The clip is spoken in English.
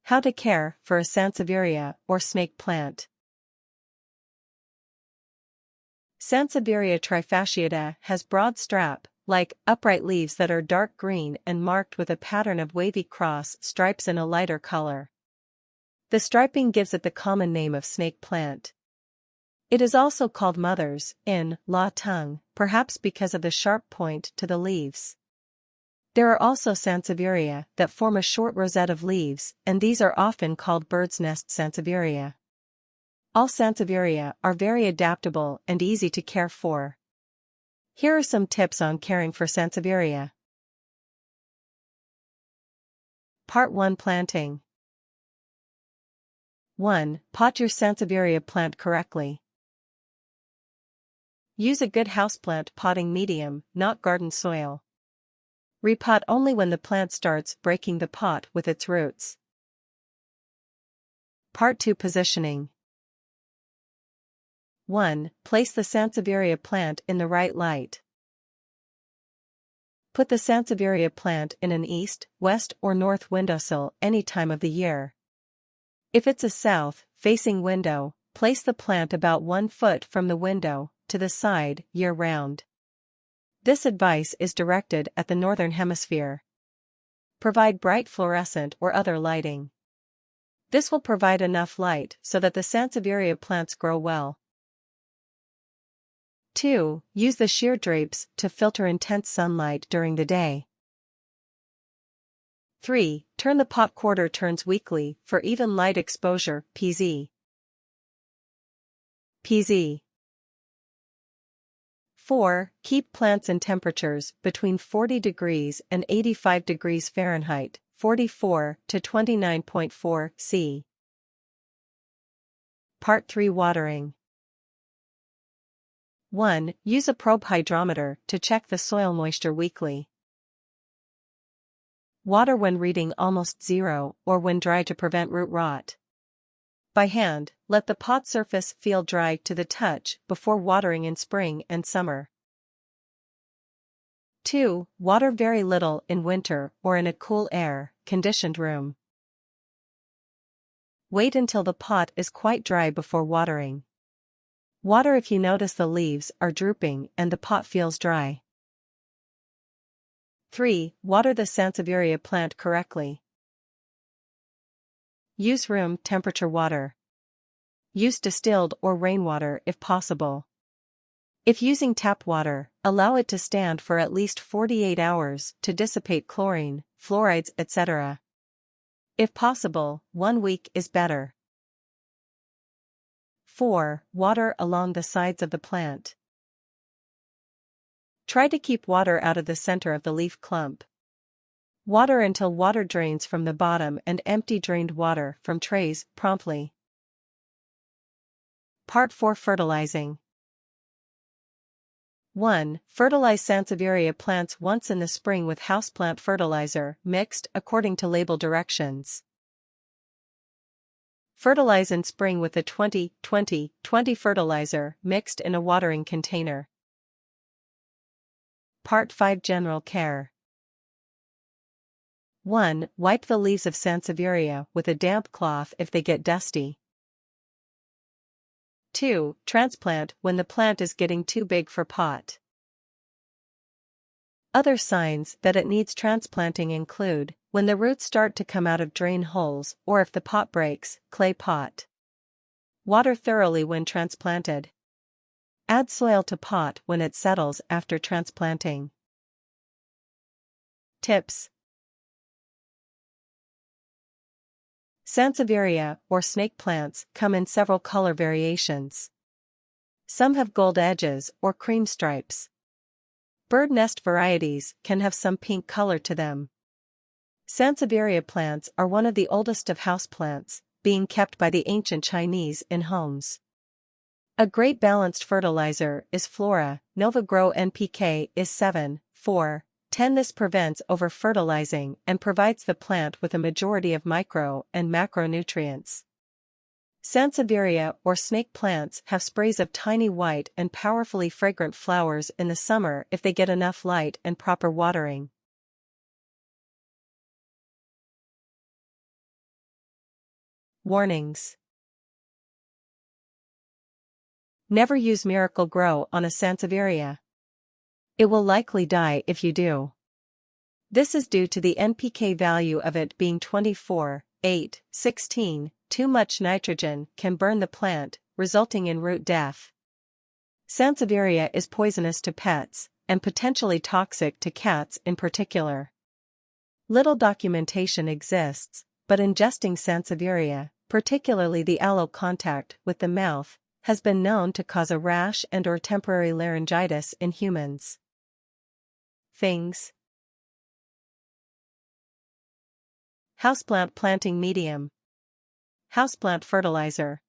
How to care for a Sansevieria or snake plant. Sansevieria trifasciata has broad strap-like, upright leaves that are dark green and marked with a pattern of wavy cross stripes in a lighter color. The striping gives it the common name of snake plant. It is also called mothers in law tongue, perhaps because of the sharp point to the leaves. There are also Sansevieria that form a short rosette of leaves, and these are often called bird's nest Sansevieria. All Sansevieria are very adaptable and easy to care for. Here are some tips on caring for Sansevieria. Part 1: Planting. 1. Pot your Sansevieria plant correctly. Use a good houseplant potting medium, not garden soil. Repot only when the plant starts breaking the pot with its roots. Part 2: Positioning. 1. Place the Sansevieria plant in the right light. Put the Sansevieria plant in an east, west or north windowsill any time of the year. If it's a south-facing window, place the plant about 1 foot from the window, to the side, year-round. This advice is directed at the northern hemisphere. Provide bright fluorescent or other lighting. This will provide enough light so that the Sansevieria plants grow well. 2. Use the sheer drapes to filter intense sunlight during the day. 3. Turn the pot quarter turns weekly for even light exposure. PZ. 4. Keep plants in temperatures between 40 degrees and 85 degrees Fahrenheit, 44 to 29.4 C. Part 3: Watering. 1. Use a probe hydrometer to check the soil moisture weekly. Water when reading almost zero or when dry to prevent root rot. By hand, let the pot surface feel dry to the touch before watering in spring and summer. 2. Water very little in winter or in a cool air-conditioned room. Wait until the pot is quite dry before watering. Water if you notice the leaves are drooping and the pot feels dry. 3. Water the Sansevieria plant correctly. Use room temperature water. Use distilled or rainwater if possible. If using tap water, allow it to stand for at least 48 hours to dissipate chlorine, fluorides, etc. If possible, 1 week is better. 4. Water along the sides of the plant. Try to keep water out of the center of the leaf clump. Water until water drains from the bottom and empty drained water from trays promptly. Part 4: Fertilizing. 1. Fertilize Sansevieria plants once in the spring with houseplant fertilizer mixed according to label directions. Fertilize in spring with a 20-20-20 fertilizer mixed in a watering container. Part 5: General care. 1. Wipe the leaves of Sansevieria with a damp cloth if they get dusty. 2. Transplant when the plant is getting too big for pot. Other signs that it needs transplanting include when the roots start to come out of drain holes or if the pot breaks. Clay pot. Water thoroughly when transplanted. Add soil to pot when it settles after transplanting. Tips. Sansevieria or snake plants come in several color variations. Some have gold edges or cream stripes. Bird nest varieties can have some pink color to them. Sansevieria plants are one of the oldest of houseplants, being kept by the ancient Chinese in homes. A great balanced fertilizer is Flora Nova Gro NPK is 7:4:10. This prevents over-fertilizing and provides the plant with a majority of micro and macronutrients. Sansevieria or snake plants have sprays of tiny white and powerfully fragrant flowers in the summer if they get enough light and proper watering. Warnings. Never use Miracle Gro on a Sansevieria. It will likely die if you do. This is due to the NPK value of it being 24, 8, 16. Too much nitrogen can burn the plant, resulting in root death. Sansevieria is poisonous to pets, and potentially toxic to cats in particular. Little documentation exists, but ingesting Sansevieria, particularly the aloe contact with the mouth, has been known to cause a rash and/or temporary laryngitis in humans. Things. Houseplant planting medium. Houseplant fertilizer.